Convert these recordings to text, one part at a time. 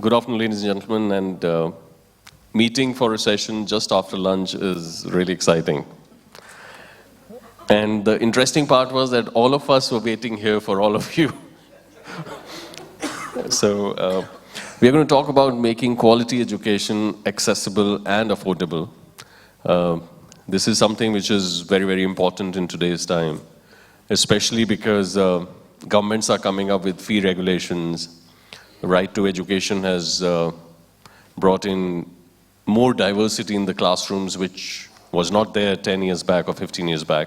Good afternoon, ladies and gentlemen, and meeting for a session just after lunch is really exciting. And the interesting part was that all of us were waiting here for all of you. So we're going to talk about making quality education accessible and affordable. This is something which is very, very important in today's time, especially because governments are coming up with fee regulations. The right to education has brought in more diversity in the classrooms, which was not there 10 years back or 15 years back.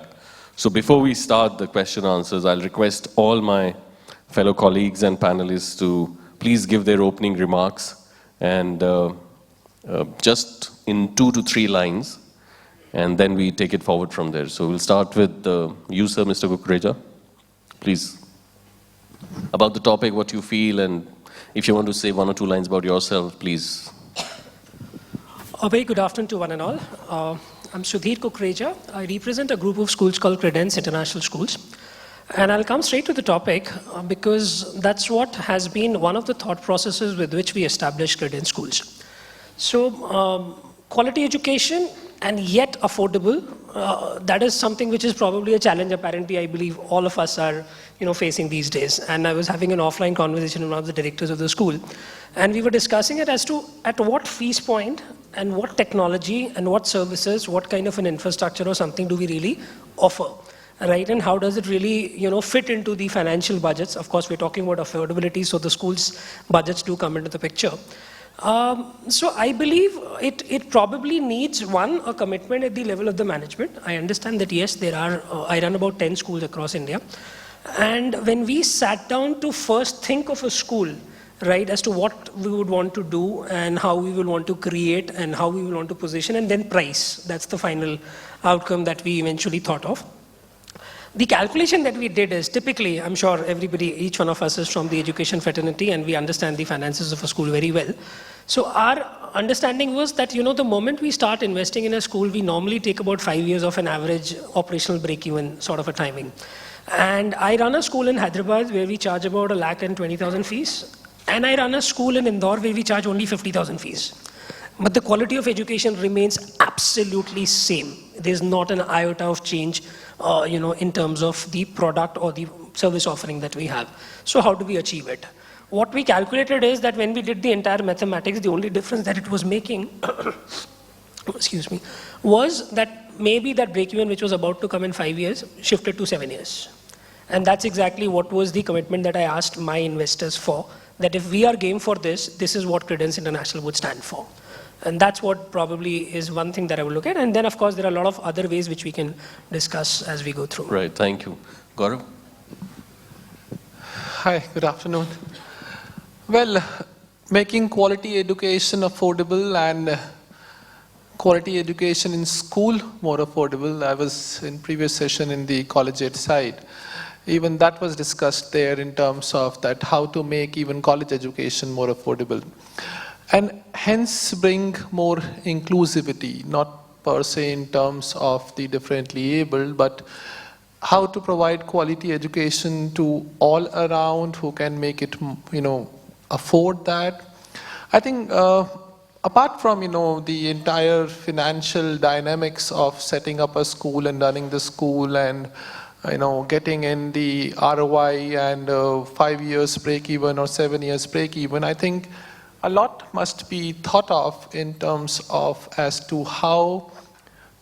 So before we start the question answers, I'll request all my fellow colleagues and panelists to please give their opening remarks and just in 2 to 3 lines, and then we take it forward from there. So we'll start with you, sir, Mr. Kukreja. Please, about the topic, what you feel, and if you want to say 1 or 2 lines about yourself, please. A very good afternoon to one and all. I'm Sudhir Kukreja. I represent a group of schools called Credence International Schools. And I'll come straight to the topic because that's what has been one of the thought processes with which we established Credence schools. So quality education and yet affordable, that is something which is probably a challenge apparently I believe all of us are facing these days. And I was having an offline conversation with one of the directors of the school, and we were discussing it as to at what fees point and what technology and what services, what kind of an infrastructure or something do we really offer, right? And how does it really fit into the financial budgets? Of course, we're talking about affordability, so the school's budgets do come into the picture. So I believe it probably needs, one, a commitment at the level of the management. I understand that yes, there are, I run about 10 schools across India. And when we sat down to first think of a school, right, as to what we would want to do and how we will want to create and how we will want to position, and then price, that's the final outcome that we eventually thought of. The calculation that we did is typically, I'm sure everybody, each one of us is from the education fraternity and we understand the finances of a school very well. So our understanding was that, the moment we start investing in a school, we normally take about 5 years of an average operational break-even sort of a timing. And I run a school in Hyderabad where we charge about 1,20,000 fees. And I run a school in Indore where we charge only 50,000 fees. But the quality of education remains absolutely same. There's not an iota of change, in terms of the product or the service offering that we have. So how do we achieve it? What we calculated is that when we did the entire mathematics, the only difference that it was making, excuse me, was that maybe that break-even which was about to come in 5 years shifted to 7 years. And that's exactly what was the commitment that I asked my investors for, that if we are game for this, this is what Credence International would stand for. And that's what probably is one thing that I would look at. And then, of course, there are a lot of other ways which we can discuss as we go through. Right, thank you. Gaurav? Hi, good afternoon. Well, making quality education affordable and quality education in school more affordable. I was in previous session in the collegiate side. Even that was discussed there in terms of that how to make even college education more affordable. And hence bring more inclusivity, not per se in terms of the differently abled, but how to provide quality education to all around who can make it, afford that. I think apart from, the entire financial dynamics of setting up a school and running the school and, getting in the ROI and 5 years break even or 7 years break even, I think a lot must be thought of in terms of as to how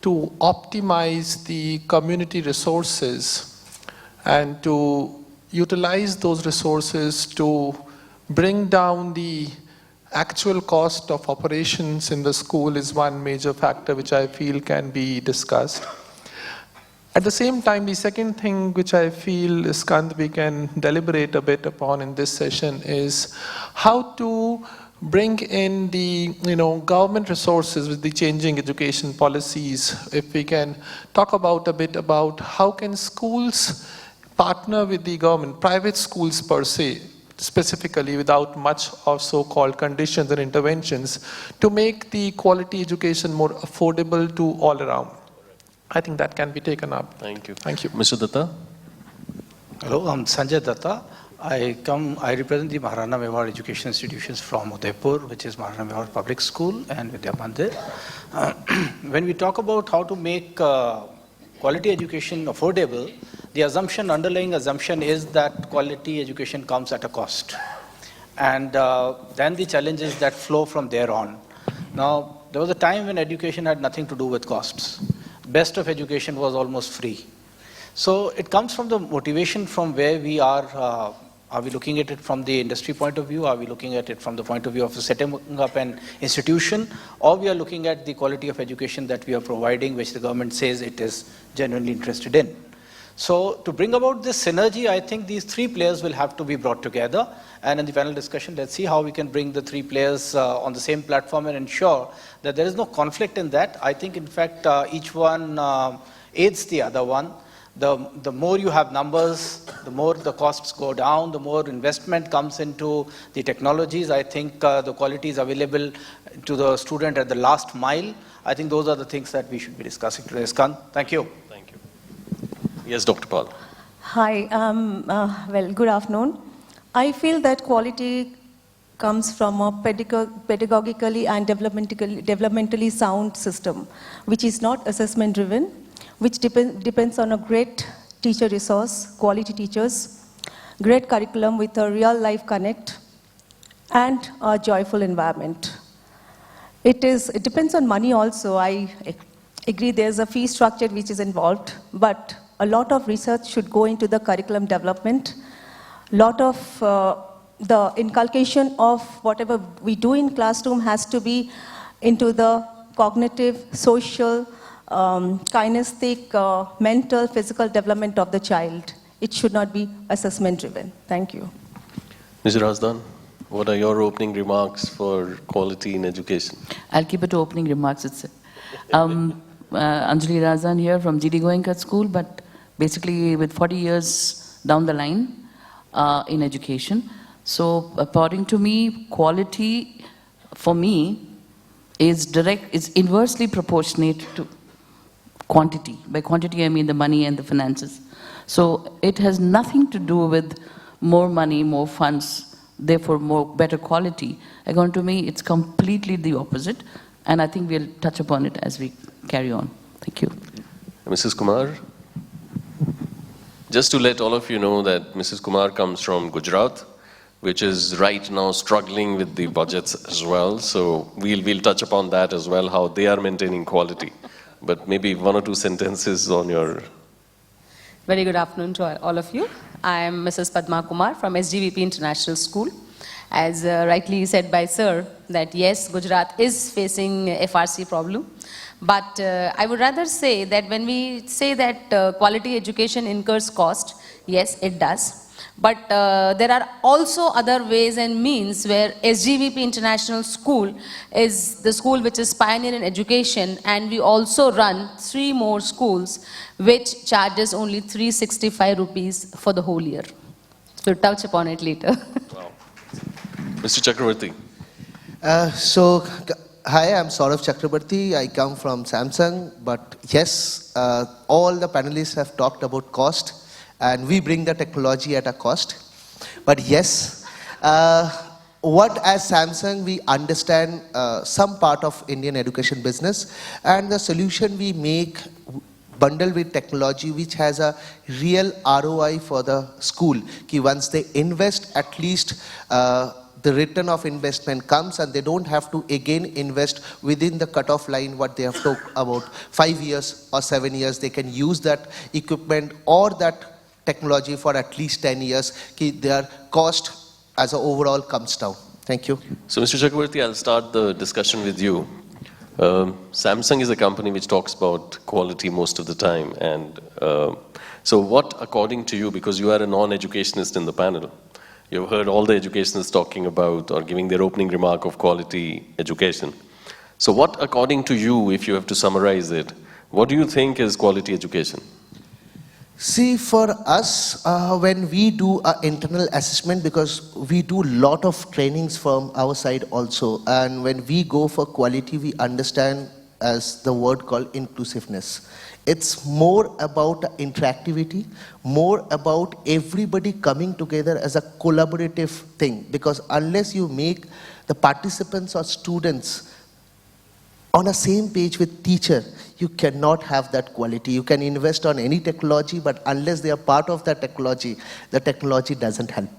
to optimize the community resources and to utilize those resources to bring down the actual cost of operations in the school is one major factor which I feel can be discussed. At the same time, the second thing which I feel, Skand, we can deliberate a bit upon in this session is how to bring in the government resources with the changing education policies. If we can talk about a bit about how can schools partner with the government, private schools per se, specifically without much of so-called conditions and interventions to make the quality education more affordable to all around. I think that can be taken up. Thank you. Thank you. Mr. Datta? Hello, I'm Sanjay Tata. I represent the Maharana Mewar education institutions from Udaipur, which is Maharana Mewar Public School and Vidya Mandir. When we talk about how to make quality education affordable, the underlying assumption is that quality education comes at a cost. And then the challenges that flow from there on. Now, there was a time when education had nothing to do with costs. Best of education was almost free. So it comes from the motivation from where we are. Are we looking at it from the industry point of view? Are we looking at it from the point of view of setting up an institution? Or we are looking at the quality of education that we are providing, which the government says it is genuinely interested in. So to bring about this synergy, I think these three players will have to be brought together. And in the panel discussion, let's see how we can bring the three players on the same platform and ensure that there is no conflict in that. I think, in fact, each one aids the other one. The more you have numbers, the more the costs go down, the more investment comes into the technologies. I think the quality is available to the student at the last mile. I think those are the things that we should be discussing today. Skand, thank you. Thank you. Yes, Dr. Pal. Hi, well, good afternoon. I feel that quality comes from a pedagogically and developmentally sound system, which is not assessment driven, which depends on a great teacher resource, quality teachers, great curriculum with a real life connect, and a joyful environment. It depends on money also. I agree there's a fee structure which is involved, but a lot of research should go into the curriculum development. Lot of the inculcation of whatever we do in classroom has to be into the cognitive, social, kinesthetic, mental, physical development of the child. It should not be assessment driven. Thank you. Mr. Razdan, what are your opening remarks for quality in education? I'll keep it to opening remarks itself. Anjali Razdan here from GD Goenka School, but basically with 40 years down the line in education. So according to me, quality for me is inversely proportionate to quantity. By quantity, I mean the money and the finances. So it has nothing to do with more money, more funds, therefore better quality. According to me, it's completely the opposite. And I think we'll touch upon it as we carry on. Thank you. Mrs. Kumar, just to let all of you know that Mrs. Kumar comes from Gujarat, which is right now struggling with the budgets as well. So we'll touch upon that as well, how they are maintaining quality. But maybe one or two sentences on your... Very good afternoon to all of you. I am Mrs. Padma Kumar from SGVP International School. As rightly said by Sir, that yes, Gujarat is facing FRC problem. But I would rather say that when we say that quality education incurs cost, yes, it does. But there are also other ways and means where SGVP International School is the school which is pioneer in education, and we also run 3 more schools which charges only 365 rupees for the whole year. So touch upon it later. Wow. Mr. Chakravorty. Hi, I'm Sourav Chakravorty. I come from Samsung, but yes, all the panelists have talked about cost, and we bring the technology at a cost. But yes, what as Samsung we understand some part of Indian education business, and the solution we make bundled with technology which has a real ROI for the school. Ki once they invest, at least the return of investment comes, and they don't have to again invest within the cutoff line what they have talked about 5 years or 7 years. They can use that equipment or that technology for at least 10 years. Their cost as a overall comes down. Thank you. So Mr. Chakravorty, I'll start the discussion with you. Samsung is a company which talks about quality most of the time. And so what, according to you, because you are a non-educationist in the panel, you've heard all the educationists talking about or giving their opening remark of quality education. So what, according to you, if you have to summarize it, what do you think is quality education? See, for us, when we do an internal assessment, because we do a lot of trainings from our side also, and when we go for quality, we understand as the word called inclusiveness. It's more about interactivity, more about everybody coming together as a collaborative thing, because unless you make the participants or students on a same page with teacher, you cannot have that quality. You can invest on any technology, but unless they are part of that technology, the technology doesn't help.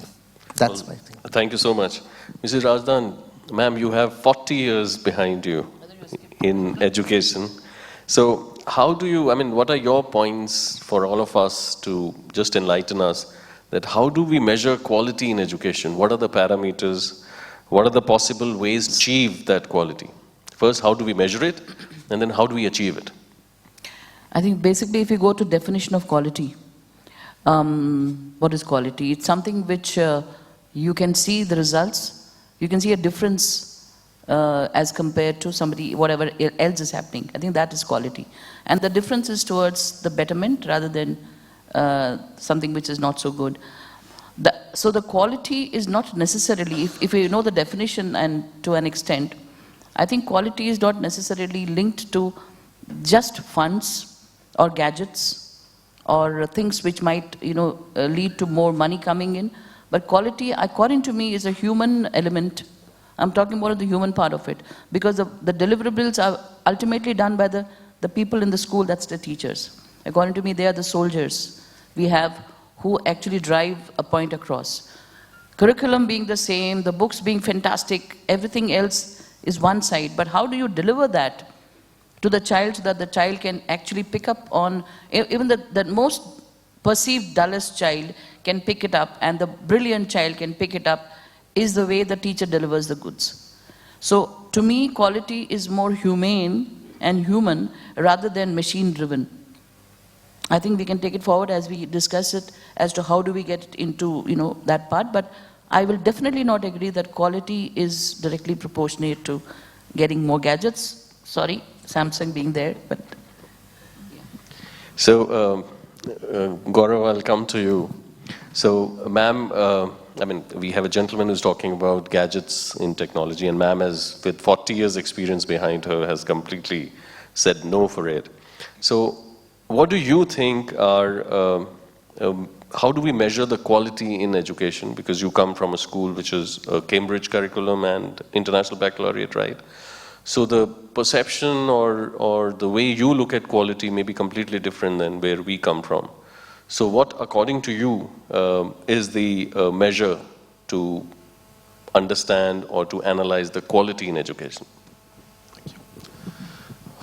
That's my thing. Thank you so much. Mrs. Razdan, ma'am, you have 40 years behind you in education. So how do you, I mean, what are your points for all of us to just enlighten us that how do we measure quality in education? What are the parameters? What are the possible ways to achieve that quality? First, how do we measure it? And then how do we achieve it? I think basically if you go to definition of quality, what is quality? It's something which you can see the results, you can see a difference as compared to somebody, whatever else is happening. I think that is quality. And the difference is towards the betterment rather than something which is not so good. So the quality is not necessarily, if you know the definition and to an extent, I think quality is not necessarily linked to just funds or gadgets or things which might, lead to more money coming in. But quality, according to me, is a human element. I'm talking more of the human part of it, because the deliverables are ultimately done by the people in the school, that's the teachers. According to me, they are the soldiers we have who actually drive a point across. Curriculum being the same, the books being fantastic, everything else is one side, but how do you deliver that to the child so that the child can actually pick up on, even the most perceived dullest child can pick it up and the brilliant child can pick it up, is the way the teacher delivers the goods. So to me, quality is more humane and human rather than machine driven. I think we can take it forward as we discuss it as to how do we get into that part, but I will definitely not agree that quality is directly proportionate to getting more gadgets. Sorry, Samsung being there, but yeah. So Gaurav, I'll come to you. So ma'am, I mean, we have a gentleman who's talking about gadgets in technology, and ma'am has, with 40 years experience behind her, has completely said no for it. So what do you think are, how do we measure the quality in education? Because you come from a school which is a Cambridge curriculum and international baccalaureate, right? So the perception or the way you look at quality may be completely different than where we come from. So what, according to you, is the measure to understand or to analyze the quality in education?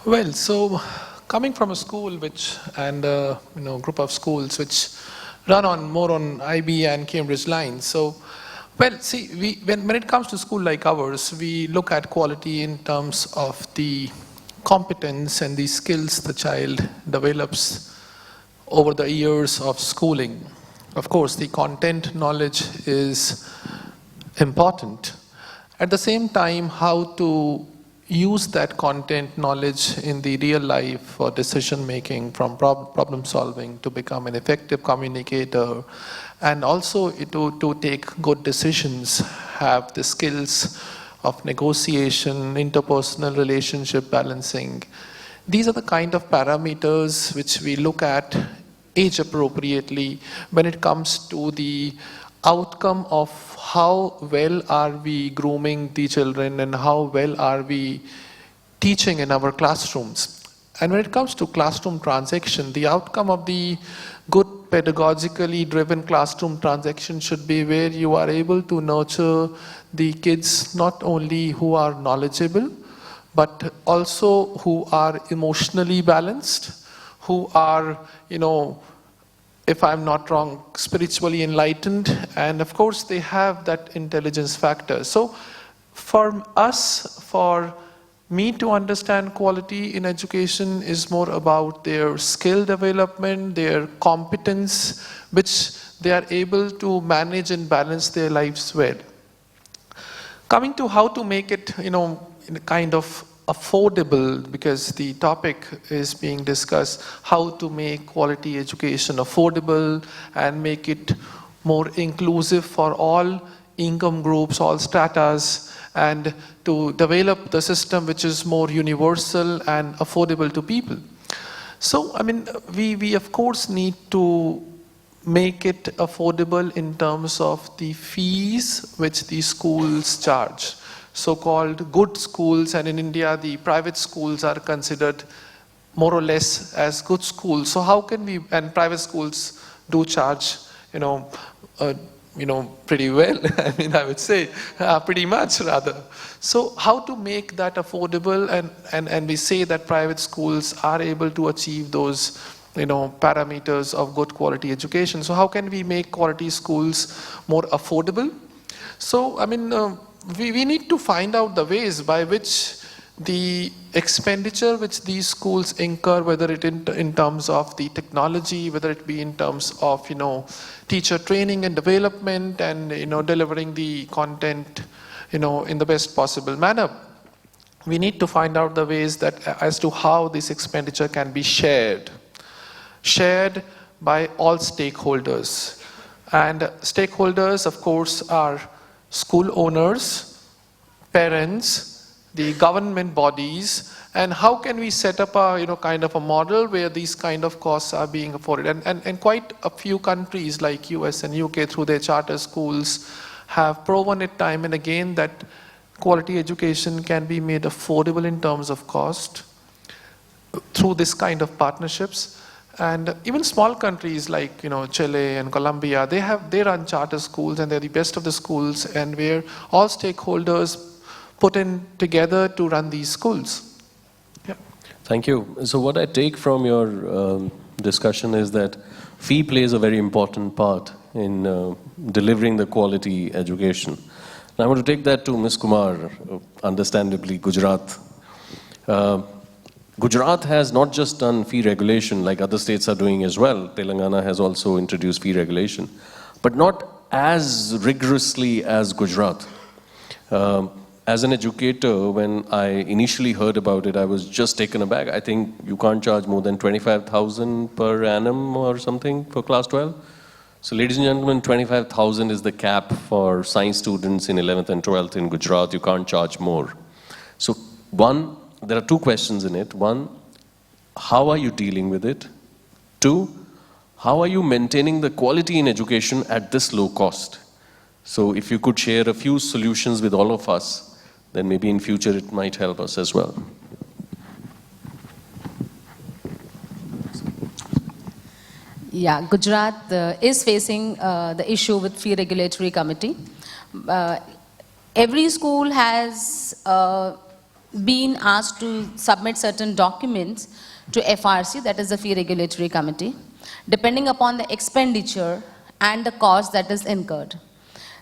Well, so coming from a school and group of schools which run more on IB and Cambridge lines. So, well, see, when it comes to school like ours, we look at quality in terms of the competence and the skills the child develops over the years of schooling. Of course, the content knowledge is important. At the same time, how to use that content knowledge in the real life for decision making, from problem solving to become an effective communicator, and also to take good decisions, have the skills of negotiation, interpersonal relationship balancing. These are the kind of parameters which we look at age appropriately when it comes to the outcome of how well are we grooming the children and how well are we teaching in our classrooms. And when it comes to classroom transaction, the outcome of the good pedagogically driven classroom transaction should be where you are able to nurture the kids not only who are knowledgeable, but also who are emotionally balanced, who are, if I'm not wrong, spiritually enlightened, and of course they have that intelligence factor. So for us, for me to understand quality in education is more about their skill development, their competence, which they are able to manage and balance their lives well. Coming to how to make it, in a kind of affordable, because the topic is being discussed, how to make quality education affordable and make it more inclusive for all income groups, all stratas, and to develop the system which is more universal and affordable to people. So, I mean, we of course need to make it affordable in terms of the fees which the schools charge. So-called good schools, and in India the private schools are considered more or less as good schools. So how can we, and private schools do charge, pretty well. I mean, I would say pretty much rather. So how to make that affordable, and we say that private schools are able to achieve those parameters of good quality education. So how can we make quality schools more affordable? So, I mean, we need to find out the ways by which the expenditure which these schools incur, whether it in terms of the technology, whether it be in terms of, teacher training and development and, delivering the content, in the best possible manner. We need to find out the ways that as to how this expenditure can be shared by all stakeholders. And stakeholders, of course, are school owners, parents, the government bodies, and how can we set up a kind of a model where these kind of costs are being afforded. And quite a few countries like US and UK through their charter schools have proven it time and again that quality education can be made affordable in terms of cost through this kind of partnerships. And even small countries like Chile and Colombia, they run charter schools, and they're the best of the schools, and where all stakeholders put in together to run these schools. Yeah. Thank you. So what I take from your discussion is that fee plays a very important part in delivering the quality education. Now I want to take that to Ms. Kumar, understandably Gujarat. Gujarat has not just done fee regulation like other states are doing as well. Telangana has also introduced fee regulation, but not as rigorously as Gujarat. As an educator, when I initially heard about it, I was just taken aback. I think you can't charge more than 25,000 per annum or something for class 12. So ladies and gentlemen, 25,000 is the cap for science students in 11th and 12th in Gujarat. You can't charge more. So one, there are two questions in it. One, how are you dealing with it? Two, how are you maintaining the quality in education at this low cost? So if you could share a few solutions with all of us, then maybe in future it might help us as well. Yeah, Gujarat is facing the issue with fee regulatory committee. Every school has been asked to submit certain documents to FRC, that is the fee regulatory committee, depending upon the expenditure and the cost that is incurred.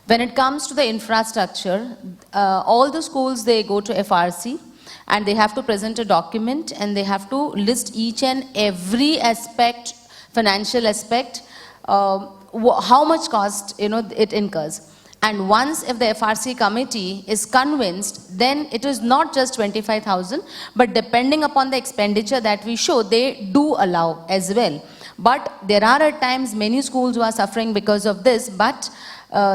When it comes to the infrastructure, all the schools, they go to FRC and they have to present a document and they have to list each and every aspect, financial aspect, how much cost it incurs. And once if the FRC committee is convinced, then it is not just 25,000, but depending upon the expenditure that we show, they do allow as well. But there are at times many schools who are suffering because of this, but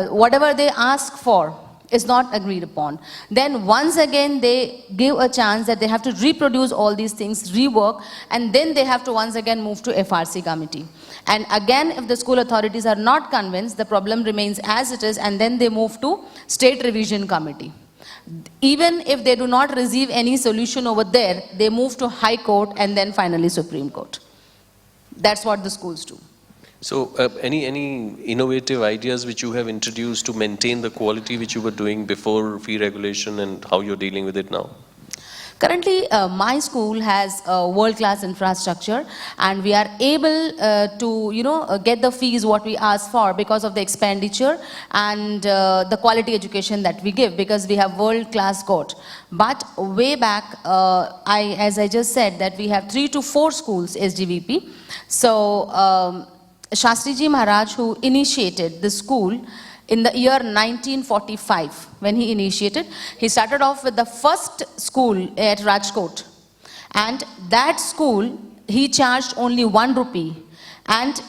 whatever they ask for is not agreed upon. Then once again they give a chance that they have to reproduce all these things, rework, and then they have to once again move to FRC committee. And again, if the school authorities are not convinced, the problem remains as it is, and then they move to state revision committee. Even if they do not receive any solution over there, they move to High Court and then finally Supreme Court. That's what the schools do. So any innovative ideas which you have introduced to maintain the quality which you were doing before fee regulation, and how you're dealing with it now? Currently, my school has a world-class infrastructure, and we are able to, get the fees what we ask for because of the expenditure and the quality education that we give, because we have world-class court. But way back, as I just said, that we have 3 to 4 schools SGVP. So Shastriji Maharaj, who initiated the school in the year 1945, when he initiated, he started off with the first school at Rajkot. And that school, he charged only 1 rupee. And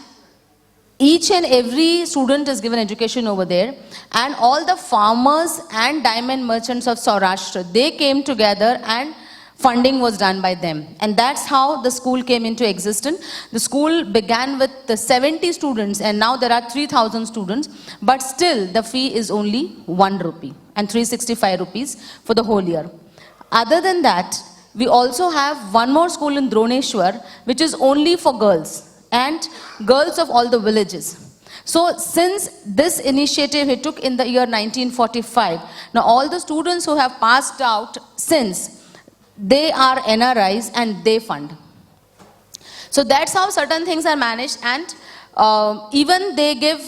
each and every student is given education over there, and all the farmers and diamond merchants of Saurashtra, they came together and funding was done by them. And that's how the school came into existence. The school began with the 70 students, and now there are 3,000 students, but still the fee is only 1 rupee and 365 rupees for the whole year. Other than that, we also have one more school in Droneshwar, which is only for girls, and girls of all the villages. So since this initiative he took in the year 1945, now all the students who have passed out since, they are NRIs and they fund. So that's how certain things are managed, and even they give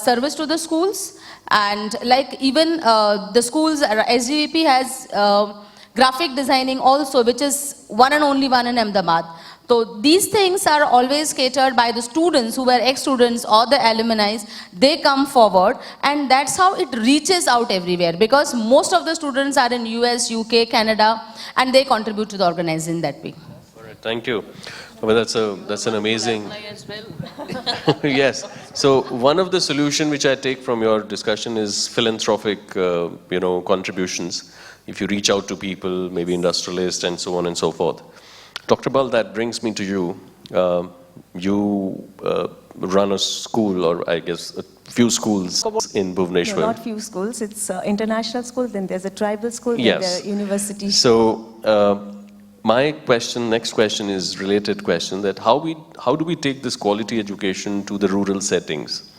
service to the schools, and like even the schools, SGVP has graphic designing also, which is one and only one in Ahmedabad. So these things are always catered by the students who were ex-students or the alumni. They come forward, and that's how it reaches out everywhere, because most of the students are in US, UK, Canada, and they contribute to the organization that way. All right, thank you. Well, that's an amazing. Yes. So one of the solution which I take from your discussion is philanthropic, contributions. If you reach out to people, maybe industrialists and so on and so forth. Dr. Bal, that brings me to you. You run a school, or I guess a few schools in Bhubaneswar. No, not few schools. It's international school, then there's a tribal school, then Yes. there are universities. So my next question is related question, that how do we take this quality education to the rural settings,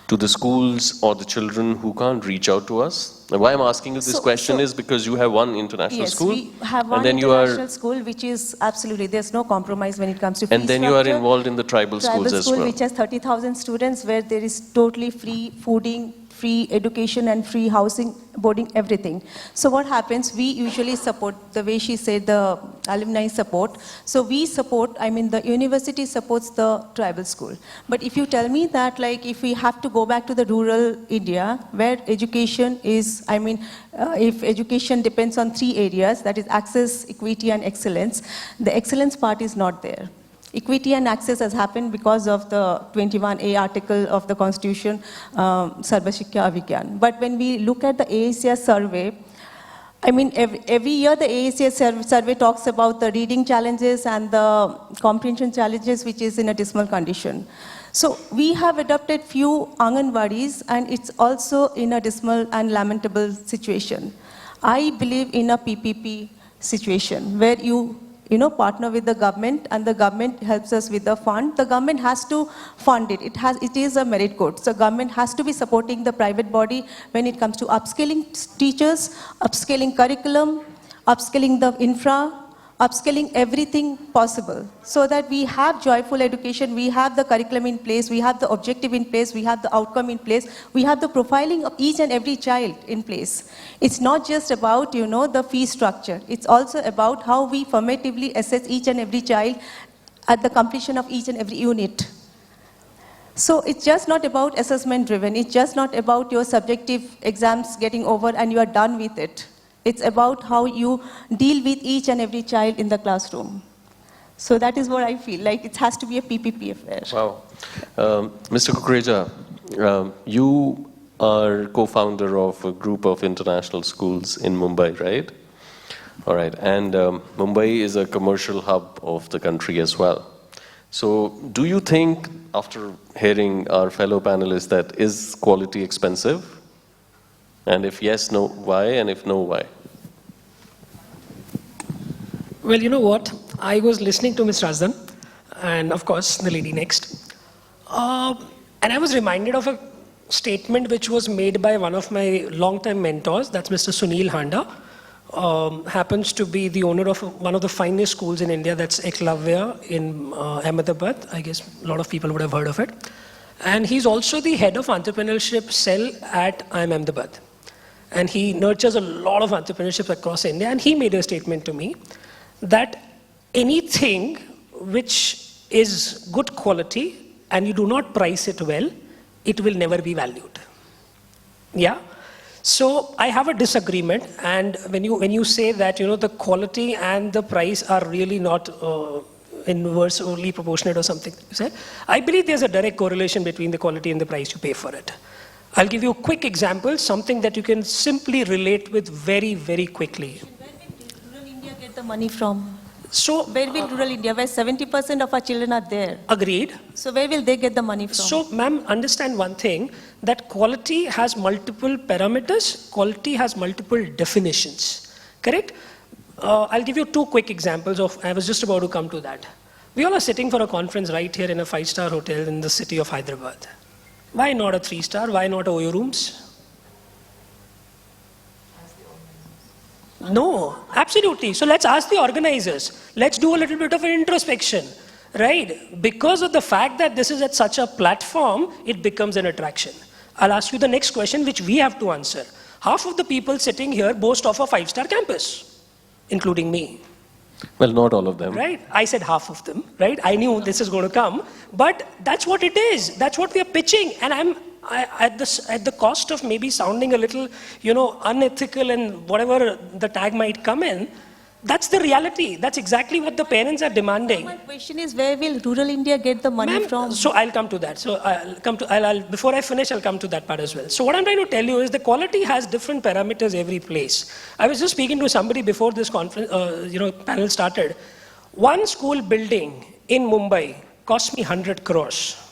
to the schools or the children who can't reach out to us? And why I'm asking you this question is because you have one international school. Yes, we have one and then international school, which is absolutely, there's no compromise when it comes to fee and then you are involved in the tribal schools as well. Which has 30,000 students, where there is totally free fooding, free education and free housing, boarding, everything. So what happens, we usually support, the way she said, the alumni support. So we support, the university supports the tribal school. But if you tell me that, like, if we have to go back to the rural India, where education is, if education depends on 3 areas, that is access, equity and excellence, the excellence part is not there. Equity and access has happened because of the 21A article of the Constitution, Sarva Shikshya Abhiyan. But when we look at the AACS survey, every year the AACS survey talks about the reading challenges and the comprehension challenges, which is in a dismal condition. So we have adopted few Anganwadis, and it's also in a dismal and lamentable situation. I believe in a PPP situation, where you partner with the government, and the government helps us with the fund. The government has to fund it. It is a merit code. So government has to be supporting the private body when it comes to upskilling teachers, upskilling curriculum, upskilling the infra, upskilling everything possible, so that we have joyful education, we have the curriculum in place, we have the objective in place, we have the outcome in place, we have the profiling of each and every child in place. It's not just about, the fee structure. It's also about how we formatively assess each and every child at the completion of each and every unit. So it's just not about assessment driven. It's just not about your subjective exams getting over and you are done with it. It's about how you deal with each and every child in the classroom. So that is what I feel, like it has to be a PPP affair. Wow. Mr. Kukreja, you are co-founder of a group of international schools in Mumbai, right? All right. And Mumbai is a commercial hub of the country as well. So do you think, after hearing our fellow panelists, that is quality expensive? And if yes, no, why? And if no, why? Well, you know what? I was listening to Ms. Razdan, and of course, the lady next. And I was reminded of a statement which was made by one of my long-time mentors, that's Mr. Sunil Handa. Happens to be the owner of one of the finest schools in India, that's Eklavya in Ahmedabad. I guess a lot of people would have heard of it. And he's also the head of entrepreneurship cell at IIM Ahmedabad. And he nurtures a lot of entrepreneurship across India. And he made a statement to me that anything which is good quality and you do not price it well, it will never be valued. Yeah? So I have a disagreement, and when you say that the quality and the price are really not inversely proportionate or something you said. I believe there's a direct correlation between the quality and the price you pay for it. I'll give you a quick example, something that you can simply relate with very, very quickly. Where will rural India get the money from? So, Where will rural India, where 70% of our children are there? agreed. So where will they get the money from? So, ma'am, understand one thing, that quality has multiple parameters, quality has multiple definitions, correct? I'll give you two quick examples of, I was just about to come to that. We all are sitting for a conference right here in a 5-star hotel in the city of Hyderabad. Why not a 3-star? Why not OYO rooms? No, absolutely. So let's ask the organizers. Let's do a little bit of an introspection, right? Because of the fact that this is at such a platform, it becomes an attraction. I'll ask you the next question, which we have to answer. Half of the people sitting here boast of a 5-star campus, including me. Well, not all of them. Right? I said half of them, right? I knew this is going to come, but that's what it is. That's what we are pitching. And at the cost of maybe sounding a little, unethical and whatever the tag might come in, that's the reality. That's exactly what the parents are demanding. My question is, where will rural India get the money from? So I'll come to that. So before I finish, I'll come to that part as well. So what I'm trying to tell you is the quality has different parameters every place. I was just speaking to somebody before this conference, panel started. One school building in Mumbai cost me 100 crores.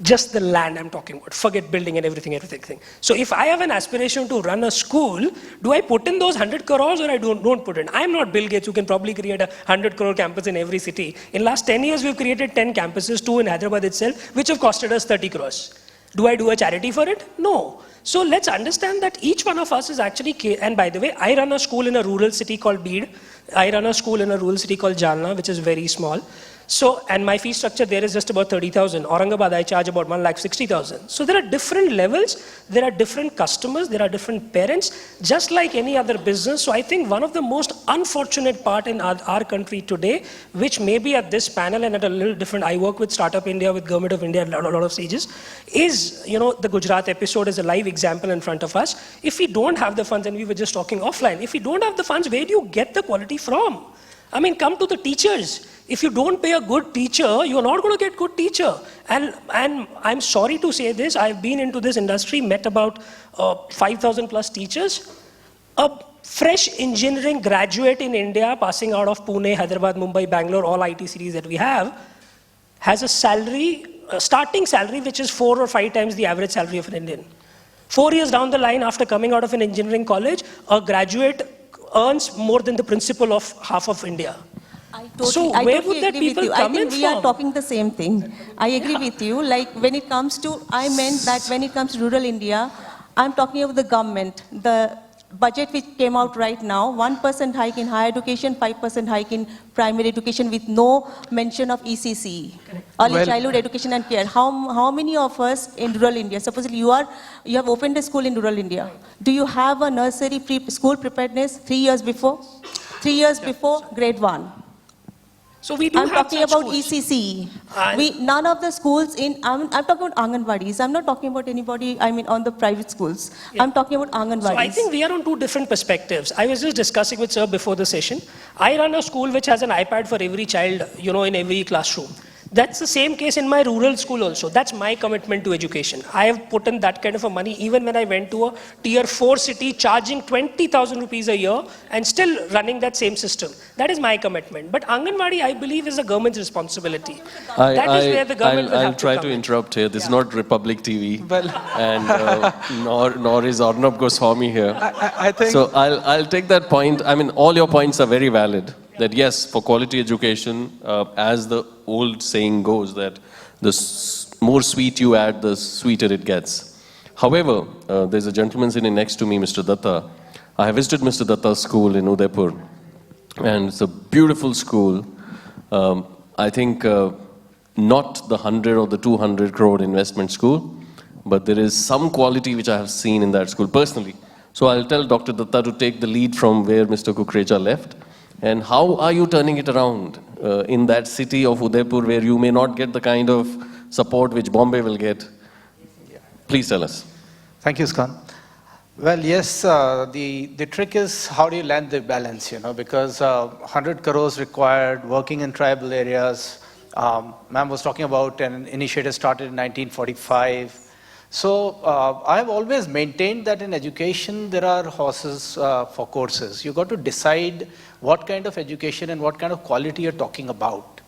Just the land I'm talking about, forget building and everything. So if I have an aspiration to run a school, do I put in those 100 crores or I don't put in? I'm not Bill Gates who can probably create a 100 crore campus in every city. In last 10 years, we've created 10 campuses, 2 in Hyderabad itself, which have costed us 30 crores. Do I do a charity for it? No. So let's understand that each one of us is actually, and by the way, I run a school in a rural city called Beed. I run a school in a rural city called Jalna, which is very small. So, and my fee structure there is just about 30,000. Aurangabad, I charge about 1,60,000. So there are different levels, there are different customers, there are different parents, just like any other business. So I think one of the most unfortunate part in our country today, which may be at this panel and at a little different, I work with Startup India, with Government of India, a lot of stages, is, the Gujarat episode is a live example in front of us. If we don't have the funds, and we were just talking offline, if we don't have the funds, where do you get the quality from? I mean, come to the teachers. If you don't pay a good teacher, you're not going to get good teacher. And I'm sorry to say this, I've been into this industry, met about 5,000 plus teachers. A fresh engineering graduate in India, passing out of Pune, Hyderabad, Mumbai, Bangalore, all IT cities that we have, has a salary, starting salary, which is 4 or 5 times the average salary of an Indian. 4 years down the line, after coming out of an engineering college, a graduate earns more than the principal of half of India. So where would that people come in from? We are talking the same thing. I agree with you. Like when it comes to, I meant that when it comes to rural India, I'm talking about the government. The budget which came out right now, 1% hike in higher education, 5% hike in primary education with no mention of ECC, early childhood education and care. How many of us in rural India, supposedly you have opened a school in rural India. Do you have a nursery school preparedness 3 years before? 3 years before grade 1. So we do I'm have talking about schools. ECC. None of the schools I'm talking about Anganwadis. I'm not talking about anybody, on the private schools. Yeah. I'm talking about Anganwadis. So I think we are on two different perspectives. I was just discussing with sir before the session. I run a school which has an iPad for every child, in every classroom. That's the same case in my rural school also. That's my commitment to education. I have put in that kind of a money even when I went to a tier 4 city charging 20,000 rupees a year and still running that same system. That is my commitment. But Anganwadi, I believe, is the government's responsibility. That is where the government will have to come I'll try to interrupt here. This is not Republic TV. And nor is Arnab Goswami here. I think... So I'll take that point. All your points are very valid. That yes, for quality education, as the old saying goes, that the more sweet you add, the sweeter it gets. However, there's a gentleman sitting next to me, Mr. Datta. I have visited Mr. Datta's school in Udaipur, and it's a beautiful school. I think not the 100 or the 200 crore investment school, but there is some quality which I have seen in that school personally. So I'll tell Dr. Datta to take the lead from where Mr. Kukreja left. And how are you turning it around in that city of Udaipur where you may not get the kind of support which Bombay will get? Please tell us. Thank you, Skand. Well, yes, the trick is how do you land the balance, because 100 crores required, working in tribal areas. Ma'am was talking about an initiative started in 1945. So I've always maintained that in education there are horses for courses. You've got to decide what kind of education and what kind of quality you're talking about.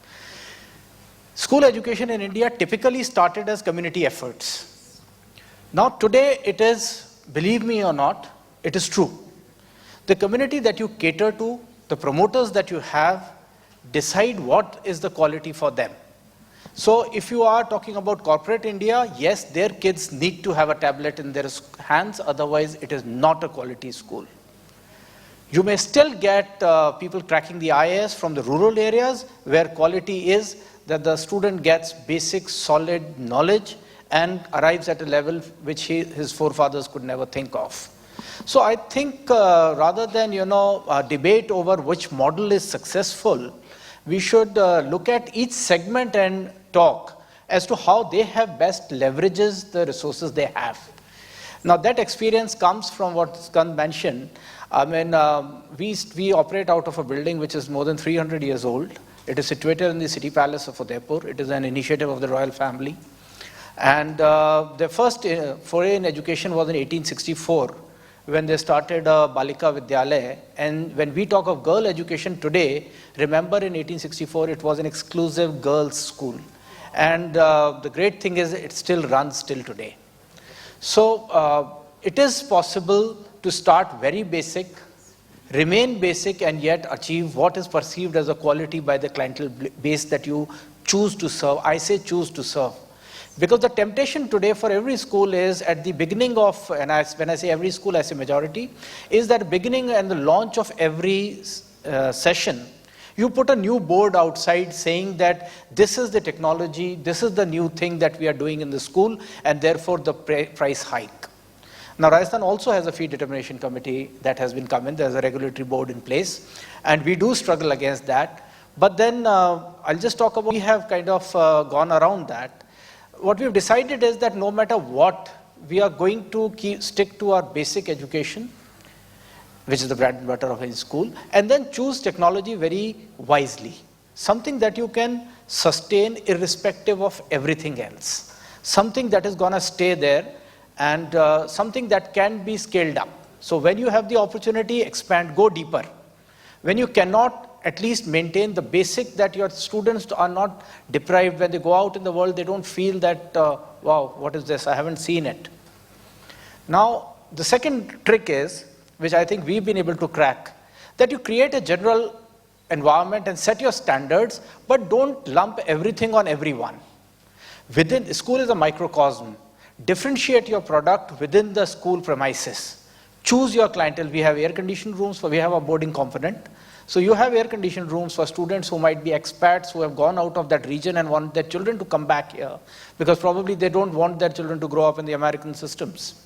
School education in India typically started as community efforts. Now today it is, believe me or not, it is true. The community that you cater to, the promoters that you have, decide what is the quality for them. So if you are talking about corporate India, yes, their kids need to have a tablet in their hands, otherwise it is not a quality school. You may still get people cracking the IAS from the rural areas where quality is that the student gets basic solid knowledge and arrives at a level which his forefathers could never think of. So I think rather than debate over which model is successful, we should look at each segment and talk as to how they have best leverages the resources they have. Now that experience comes from what Skand mentioned. I mean, we operate out of a building which is more than 300 years old. It is situated in the city palace of Udaipur. It is an initiative of the royal family. And the first foray in education was in 1864 when they started Balika Vidyalaya. And when we talk of girl education today, remember in 1864 it was an exclusive girls' school. And the great thing is it still runs till today. So it is possible to start very basic, remain basic, and yet achieve what is perceived as a quality by the clientele base that you choose to serve. I say choose to serve. Because the temptation today for every school is at the beginning of, and when I say every school, I say majority, is that beginning and the launch of every session, you put a new board outside saying that this is the technology, this is the new thing that we are doing in the school, and therefore the price hike. Now Rajasthan also has a fee determination committee that has been come in. There's a regulatory board in place, and we do struggle against that. But then I'll just talk about, we have kind of gone around that. What we've decided is that no matter what, we are going to stick to our basic education, which is the bread and butter of any school, and then choose technology very wisely. Something that you can sustain irrespective of everything else. Something that is going to stay there, and something that can be scaled up. So when you have the opportunity, expand, go deeper. When you cannot, at least maintain the basic that your students are not deprived. When they go out in the world, they don't feel that, wow, what is this? I haven't seen it. Now, the second trick is, which I think we've been able to crack, that you create a general environment and set your standards, but don't lump everything on everyone. Within, school is a microcosm. Differentiate your product within the school premises. Choose your clientele. We have air-conditioned rooms, we have a boarding component. So you have air-conditioned rooms for students who might be expats who have gone out of that region and want their children to come back here because probably they don't want their children to grow up in the American systems.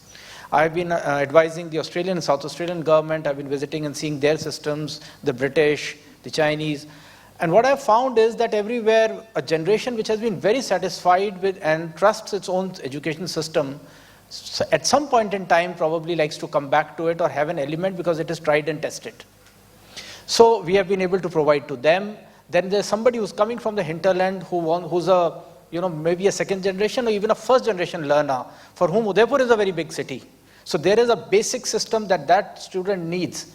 I've been advising the Australian and South Australian government. I've been visiting and seeing their systems, the British, the Chinese. And what I've found is that everywhere a generation which has been very satisfied with and trusts its own education system, at some point in time probably likes to come back to it or have an element because it is tried and tested. So we have been able to provide to them. Then there's somebody who's coming from the hinterland who's a, maybe a second generation or even a first generation learner for whom Udaipur is a very big city. So there is a basic system that student needs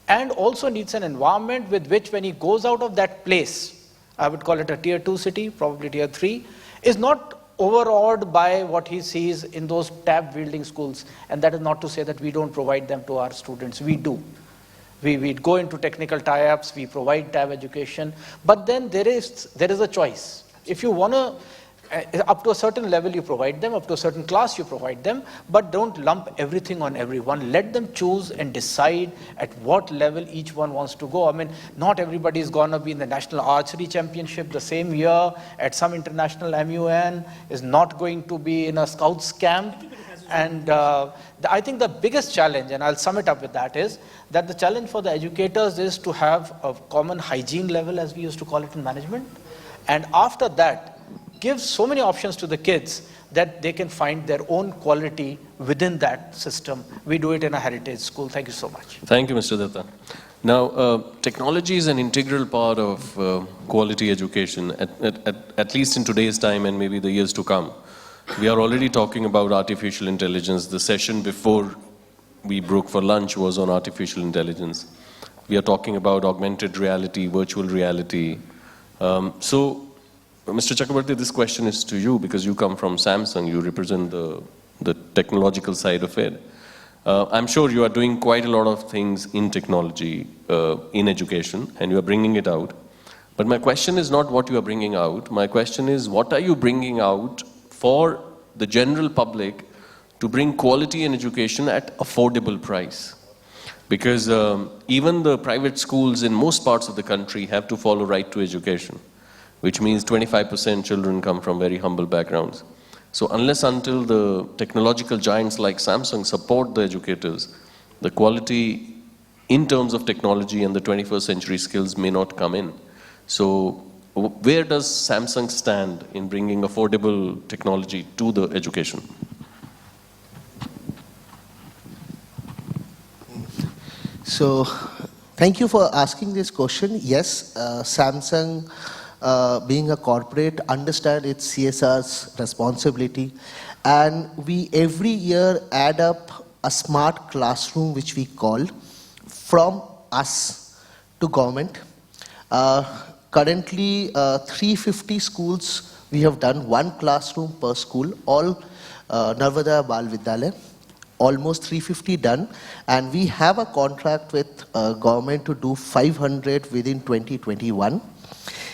and also needs an environment with which when he goes out of that place, I would call it a tier 2 city, probably tier 3, is not overawed by what he sees in those tab wielding schools. And that is not to say that we don't provide them to our students. We do. We go into technical tie-ups, we provide tab education, but then there is a choice. If you want to, up to a certain level you provide them, up to a certain class you provide them, but don't lump everything on everyone. Let them choose and decide at what level each one wants to go. I mean, not everybody is going to be in the National Archery Championship the same year at some international MUN, is not going to be in a Scouts camp. And I think the biggest challenge, and I'll sum it up with that, is that the challenge for the educators is to have a common hygiene level, as we used to call it in management. And after that, give so many options to the kids that they can find their own quality within that system. We do it in a heritage school. Thank you so much. Thank you, Mr. Datta. Now, technology is an integral part of quality education, at least in today's time and maybe the years to come. We are already talking about artificial intelligence. The session before we broke for lunch was on artificial intelligence. We are talking about augmented reality, virtual reality. So, Mr. Chakravorty, this question is to you because you come from Samsung. You represent the technological side of it. I'm sure you are doing quite a lot of things in technology, in education, and you are bringing it out. But my question is not what you are bringing out. My question is, what are you bringing out for the general public to bring quality in education at affordable price? Because even the private schools in most parts of the country have to follow right to education, which means 25% children come from very humble backgrounds. So unless until the technological giants like Samsung support the educators, the quality in terms of technology and the 21st century skills may not come in. So where does Samsung stand in bringing affordable technology to the education? So thank you for asking this question. Yes, Samsung, being a corporate, understand its CSR's responsibility, and we every year add up a smart classroom, which we call, from us to government. Currently 350 schools we have done, one classroom per school, all Narvada Bal Vidyalaya, almost 350 done, and we have a contract with government to do 500 within 2021.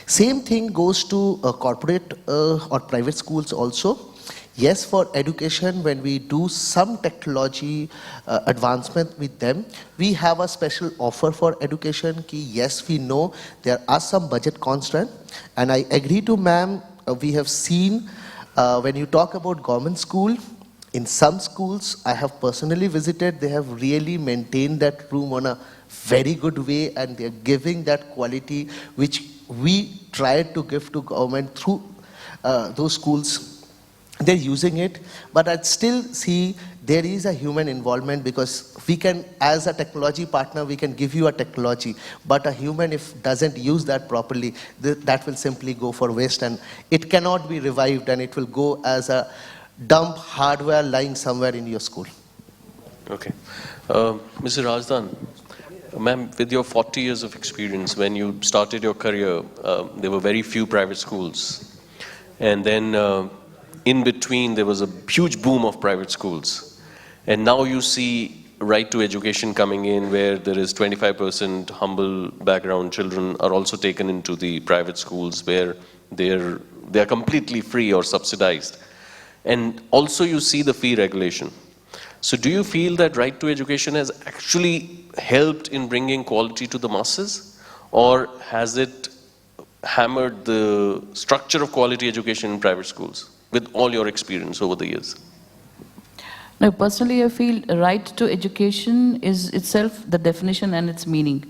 Same thing goes to corporate or private schools also. Yes, for education, when we do some technology advancement with them, we have a special offer for education. Ki yes, we know there are some budget constraints, and I agree to ma'am, we have seen when you talk about government school, in some schools I have personally visited, they have really maintained that room on a very good way, and they are giving that quality which we try to give to government through those schools. They're using it, but I still see there is a human involvement, because we can, as a technology partner, we can give you a technology, but a human, if doesn't use that properly, that will simply go for waste, and it cannot be revived, and it will go as a dump hardware lying somewhere in your school. Okay. Mr. Razdan, ma'am, with your 40 years of experience, when you started your career, there were very few private schools. And then in between, there was a huge boom of private schools. And now you see right to education coming in, where there is 25% humble background children are also taken into the private schools, where they are completely free or subsidized. And also you see the fee regulation. So do you feel that right to education has actually helped in bringing quality to the masses, or has it hammered the structure of quality education in private schools, with all your experience over the years? No, personally I feel right to education is itself the definition and its meaning.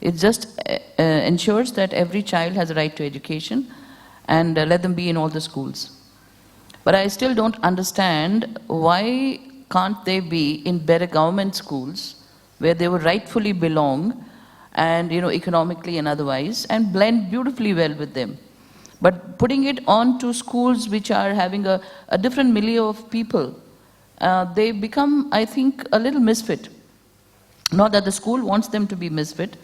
It just ensures that every child has a right to education, and let them be in all the schools. But I still don't understand why can't they be in better government schools where they would rightfully belong, and economically and otherwise, and blend beautifully well with them. But putting it on to schools which are having a different milieu of people, they become, I think, a little misfit. Not that the school wants them to be misfit,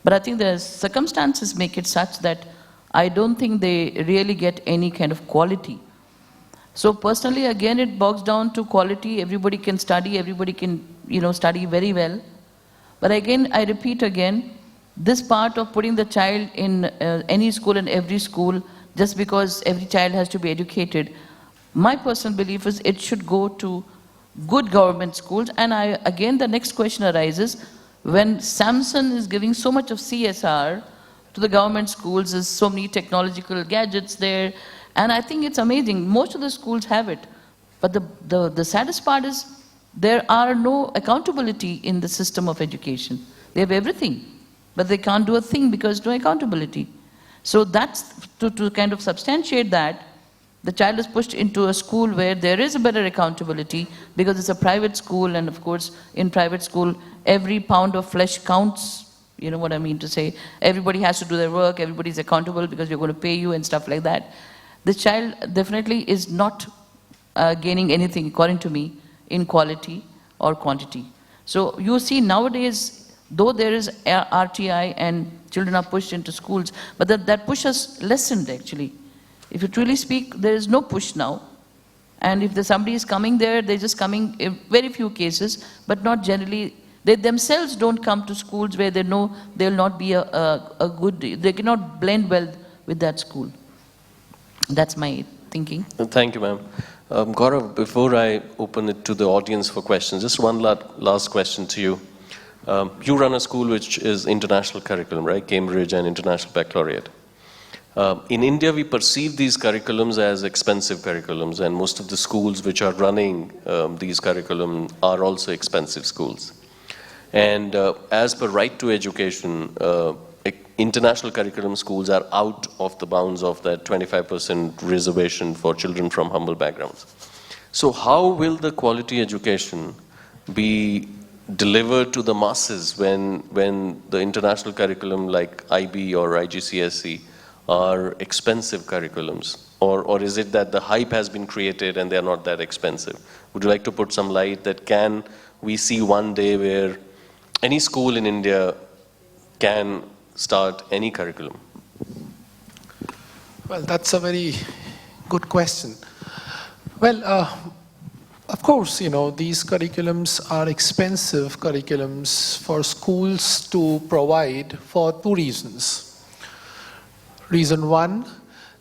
but I think the circumstances make it such that I don't think they really get any kind of quality. So personally, again, it bogs down to quality. Everybody can study, everybody can, study very well. But again, I repeat again, this part of putting the child in any school and every school, just because every child has to be educated, my personal belief is it should go to good government schools. And again, the next question arises, when Samsung is giving so much of CSR to the government schools, there's so many technological gadgets there, and I think it's amazing. Most of the schools have it. But the saddest part is there are no accountability in the system of education. They have everything, but they can't do a thing because no accountability. So that's to kind of substantiate that. The child is pushed into a school where there is a better accountability because it's a private school, and of course, in private school, every pound of flesh counts. You know what I mean to say? Everybody has to do their work, everybody's accountable because we're going to pay you and stuff like that. The child definitely is not gaining anything, according to me, in quality or quantity. So you see nowadays, though there is RTI and children are pushed into schools, but that push has lessened actually. If you truly speak, there is no push now. And if somebody is coming there, they're just coming in very few cases, but not generally. They themselves don't come to schools where they know they'll not be a good, they cannot blend well with that school. That's my thinking. Thank you, ma'am. Gaurav, before I open it to the audience for questions, just one last question to you. You run a school which is international curriculum, right? Cambridge and International Baccalaureate. In India, we perceive these curriculums as expensive curriculums, and most of the schools which are running these curriculum are also expensive schools. And as per right to education, international curriculum schools are out of the bounds of that 25% reservation for children from humble backgrounds. So how will the quality education be delivered to the masses when the international curriculum like IB or IGCSE are expensive curriculums? Or is it that the hype has been created and they are not that expensive? Would you like to put some light that can we see one day where any school in India can start any curriculum? Well, that's a very good question. Well, of course, you know, these curriculums are expensive curriculums for schools to provide for two reasons. Reason one,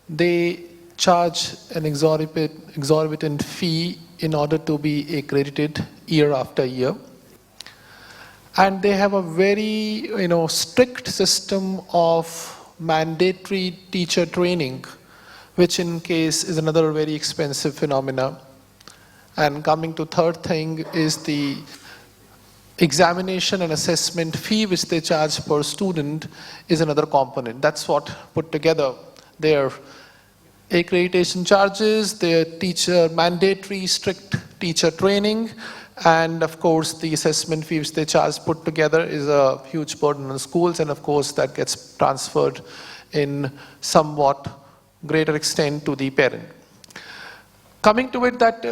they charge an exorbitant fee in order to be accredited year after year. And they have a very, strict system of mandatory teacher training, which in case is another very expensive phenomena. And coming to third thing is the examination and assessment fee which they charge per student is another component. That's what put together their accreditation charges, their mandatory strict teacher training, and of course the assessment fee which they charge put together is a huge burden on schools, and of course that gets transferred in somewhat greater extent to the parent. Coming to it, that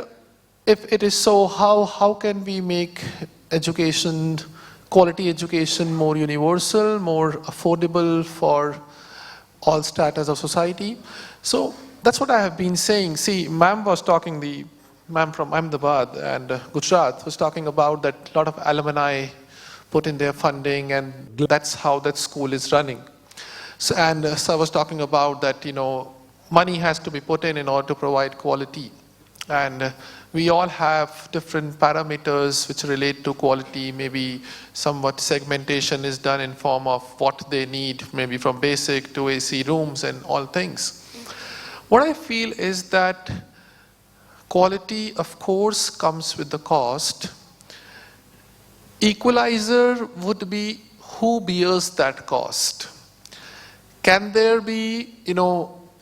if it is so, how can we make education, quality education, more universal, more affordable for all stratas of society? So that's what I have been saying. See, ma'am was talking, the ma'am from Ahmedabad and Gujarat was talking about that a lot of alumni put in their funding, and that's how that school is running. So I was talking about that, money has to be put in order to provide quality. And we all have different parameters which relate to quality. Maybe somewhat segmentation is done in form of what they need, maybe from basic to AC rooms and all things. What I feel is that quality, of course, comes with the cost. Equalizer would be who bears that cost. Can there be,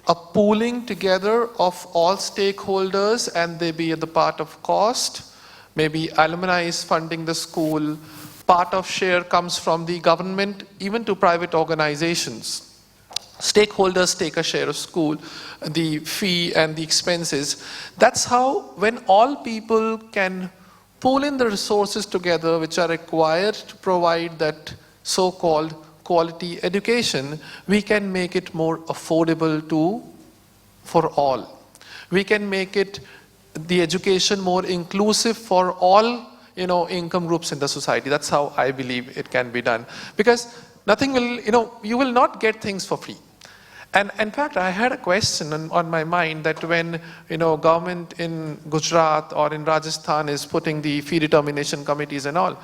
a pooling together of all stakeholders and they be at the part of cost? Maybe alumni is funding the school, part of share comes from the government, even to private organizations. Stakeholders take a share of school, the fee and the expenses. That's how, when all people can pool in the resources together which are required to provide that so-called quality education, we can make it more affordable for all. We can make it, the education, more inclusive for all, income groups in the society. That's how I believe it can be done. Because nothing will, you will not get things for free. And in fact, I had a question on my mind that when, government in Gujarat or in Rajasthan is putting the fee determination committees and all,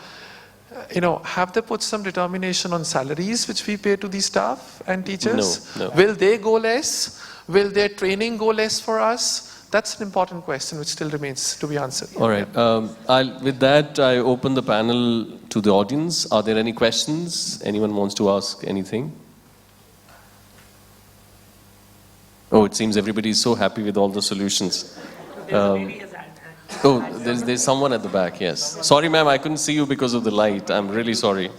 have they put some determination on salaries which we pay to the staff and teachers? No. Will they go less? Will their training go less for us? That's an important question which still remains to be answered. All right. With that, I open the panel to the audience. Are there any questions? Anyone wants to ask anything? Oh, it seems everybody is so happy with all the solutions. There's someone at the back, yes. Sorry, ma'am, I couldn't see you because of the light. I'm really sorry.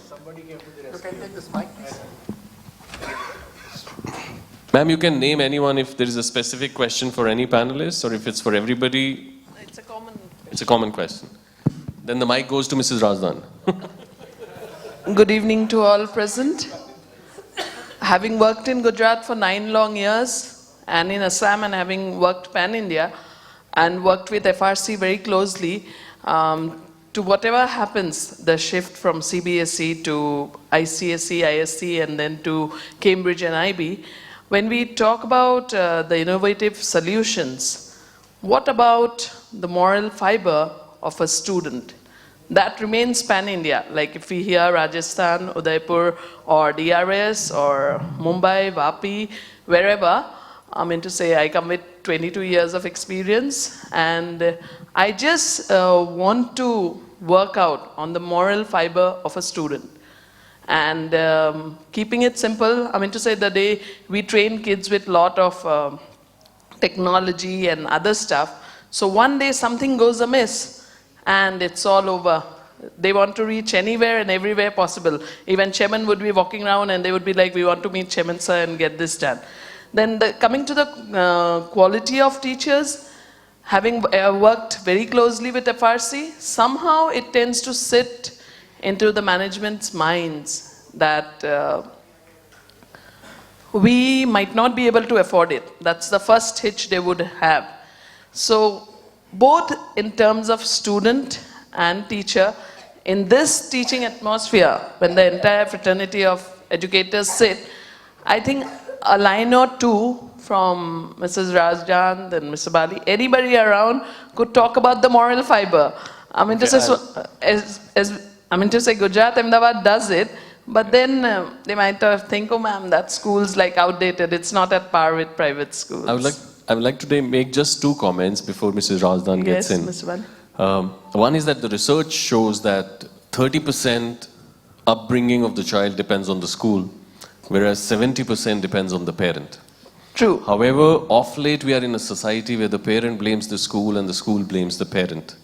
Ma'am, you can name anyone if there is a specific question for any panelist, or if it's for everybody. It's a common question. Then the mic goes to Mrs. Razdan. Good evening to all present. Having worked in Gujarat for 9 long years and in Assam, and having worked pan-India and worked with FRC very closely, to whatever happens, the shift from CBSE to ICSE, ISC, and then to Cambridge and IB, when we talk about the innovative solutions, what about the moral fiber of a student? That remains pan-India. Like if we hear Rajasthan, Udaipur, or DRS, or Mumbai, Vapi, wherever, I mean to say I come with 22 years of experience, and I just want to work out on the moral fiber of a student. And keeping it simple, I mean to say the day we train kids with lot of technology and other stuff, so one day something goes amiss, and it's all over. They want to reach anywhere and everywhere possible. Even chairman would be walking around and they would be like, we want to meet chairman sir and get this done. Then coming to the quality of teachers, having worked very closely with FRC, somehow it tends to sit into the management's minds that we might not be able to afford it. That's the first hitch they would have. So both in terms of student and teacher, in this teaching atmosphere, when the entire fraternity of educators sit, I think a line or two from Mrs. Razdan and Mr. Bali, anybody around could talk about the moral fiber. I mean to say, Gujarat, Ahmedabad does it, but then they might think, oh ma'am, that school's like outdated. It's not at par with private schools. I would like to make just 2 comments before Mrs. Razdan gets in. Yes, Mr. Bali. One is that the research shows that 30% upbringing of the child depends on the school, whereas 70% depends on the parent. True. However, of late we are in a society where the parent blames the school and the school blames the parent.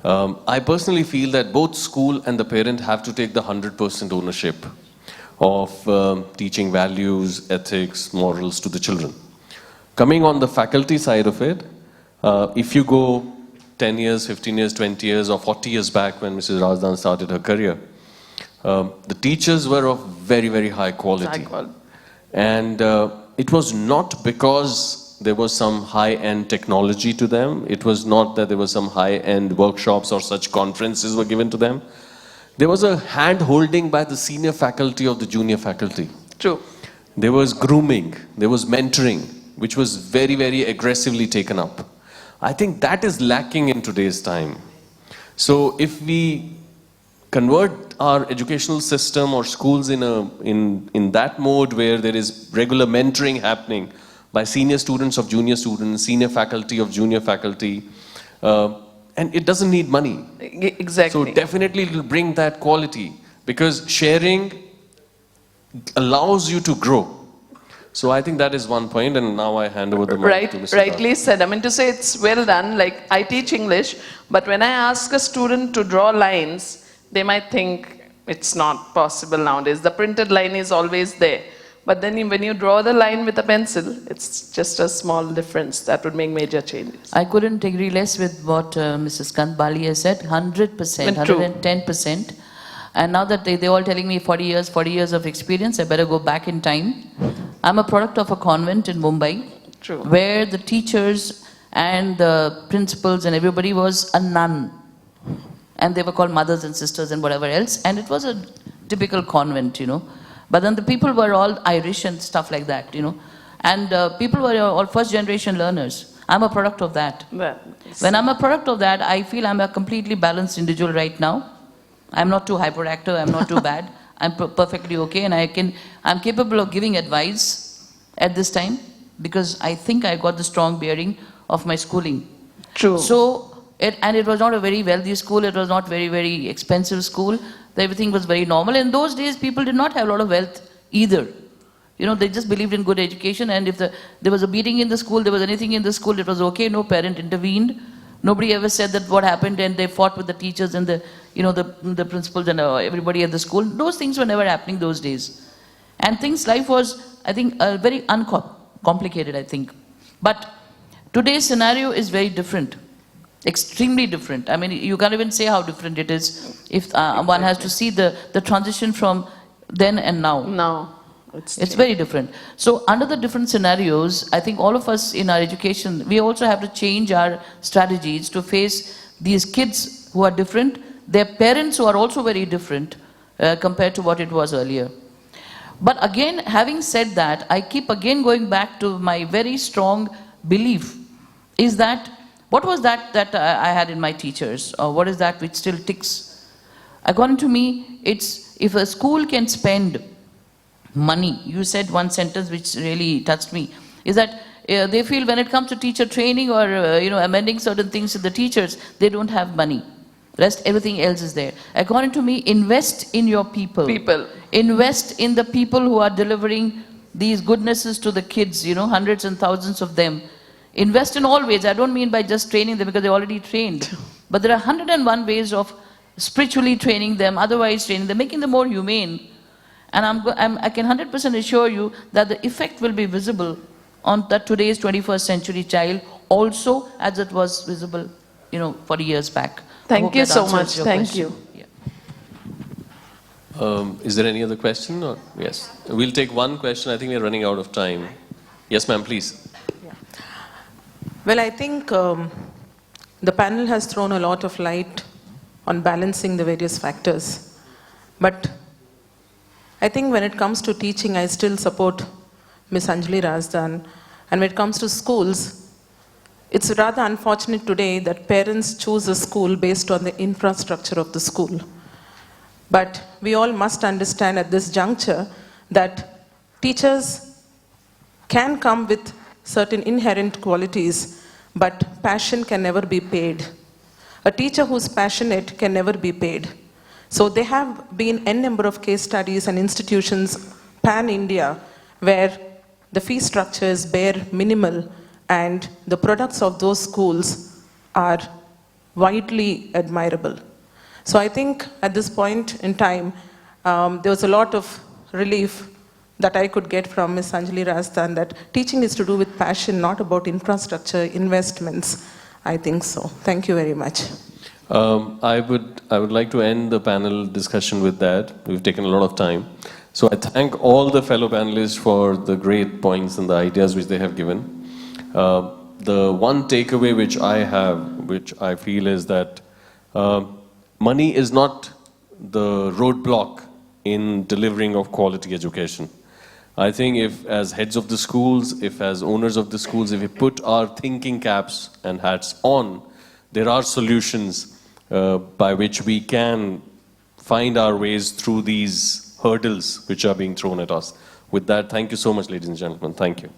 I personally feel that both school and the parent have to take the 100% ownership of teaching values, ethics, morals to the children. Coming on the faculty side of it, if you go 10 years, 15 years, 20 years, or 40 years back when Mrs. Razdan started her career, the teachers were of very, very high quality. And it was not because there was some high-end technology to them. It was not that there was some high-end workshops or such conferences were given to them. There was a hand-holding by the senior faculty of the junior faculty. True. There was grooming, there was mentoring, which was very, very aggressively taken up. I think that is lacking in today's time. So if we convert our educational system or schools in that mode where there is regular mentoring happening by senior students of junior students, senior faculty of junior faculty, and it doesn't need money. Exactly. So definitely it will bring that quality, because sharing allows you to grow. So I think that is one point, and now I hand over the mic to Mr. Rightly said. I mean to say it's well done. Like I teach English, but when I ask a student to draw lines, they might think it's not possible nowadays. The printed line is always there. But then when you draw the line with a pencil, it's just a small difference that would make major changes. I couldn't agree less with what Mrs. Skand Bali has said, 100%, 110%. And now that they're all telling me 40 years of experience, I better go back in time. I'm a product of a convent in Mumbai, True. where the teachers and the principals and everybody was a nun. And they were called mothers and sisters and whatever else. And it was a typical convent, you know. But then the people were all Irish and stuff like that, you know. And people were all first generation learners. I'm a product of that. When I'm a product of that, I feel I'm a completely balanced individual right now. I'm not too hyperactive, I'm not too bad. I'm perfectly okay, and I'm capable of giving advice at this time, because I think I got the strong bearing of my schooling. True. So, it was not a very wealthy school, it was not very, very expensive school. Everything was very normal. In those days, people did not have a lot of wealth either. they just believed in good education, and if there was a beating in the school, there was anything in the school, it was okay, no parent intervened. Nobody ever said that what happened, and they fought with the teachers and the principals and everybody at the school. Those things were never happening those days. And life was, I think, very uncomplicated, I think. But today's scenario is very different, extremely different. I mean, you can't even say how different it is if one has to see the transition from then and now. Now. It's very different. So under the different scenarios, I think all of us in our education, we also have to change our strategies to face these kids who are different, their parents who are also very different compared to what it was earlier. But again, having said that, I keep again going back to my very strong belief is that, what was that I had in my teachers, or what is that which still ticks? According to me, it's if a school can spend money, you said one sentence which really touched me, is that they feel when it comes to teacher training or amending certain things to the teachers, they don't have money. Rest, everything else is there. According to me, invest in your people. Invest in the people who are delivering these goodnesses to the kids, hundreds and thousands of them. Invest in all ways. I don't mean by just training them because they're already trained. But there are 101 ways of spiritually training them, otherwise training them, making them more humane. And I can 100% assure you that the effect will be visible on today's 21st century child also as it was visible, 40 years back. Thank you so much. Thank you. Yeah. Is there any other question? Or? Yes. We'll take one question. I think we're running out of time. Yes, ma'am, please. Yeah. Well, I think the panel has thrown a lot of light on balancing the various factors. But I think when it comes to teaching, I still support Ms. Anjali Razdan. And when it comes to schools, it's rather unfortunate today that parents choose a school based on the infrastructure of the school. But we all must understand at this juncture that teachers can come with certain inherent qualities, but passion can never be paid. A teacher who's passionate can never be paid. So there have been a number of case studies and institutions pan-India where the fee structure is bare minimal and the products of those schools are widely admirable. So I think at this point in time, there was a lot of relief that I could get from Ms. Anjali Razdan that teaching is to do with passion, not about infrastructure, investments. I think so. Thank you very much. I would like to end the panel discussion with that. We've taken a lot of time. So I thank all the fellow panelists for the great points and the ideas which they have given. The one takeaway which I have, which I feel is that money is not the roadblock in delivering of quality education. I think if as heads of the schools, if as owners of the schools, if we put our thinking caps and hats on, there are solutions by which we can find our ways through these hurdles which are being thrown at us. With that, thank you so much, ladies and gentlemen. Thank you.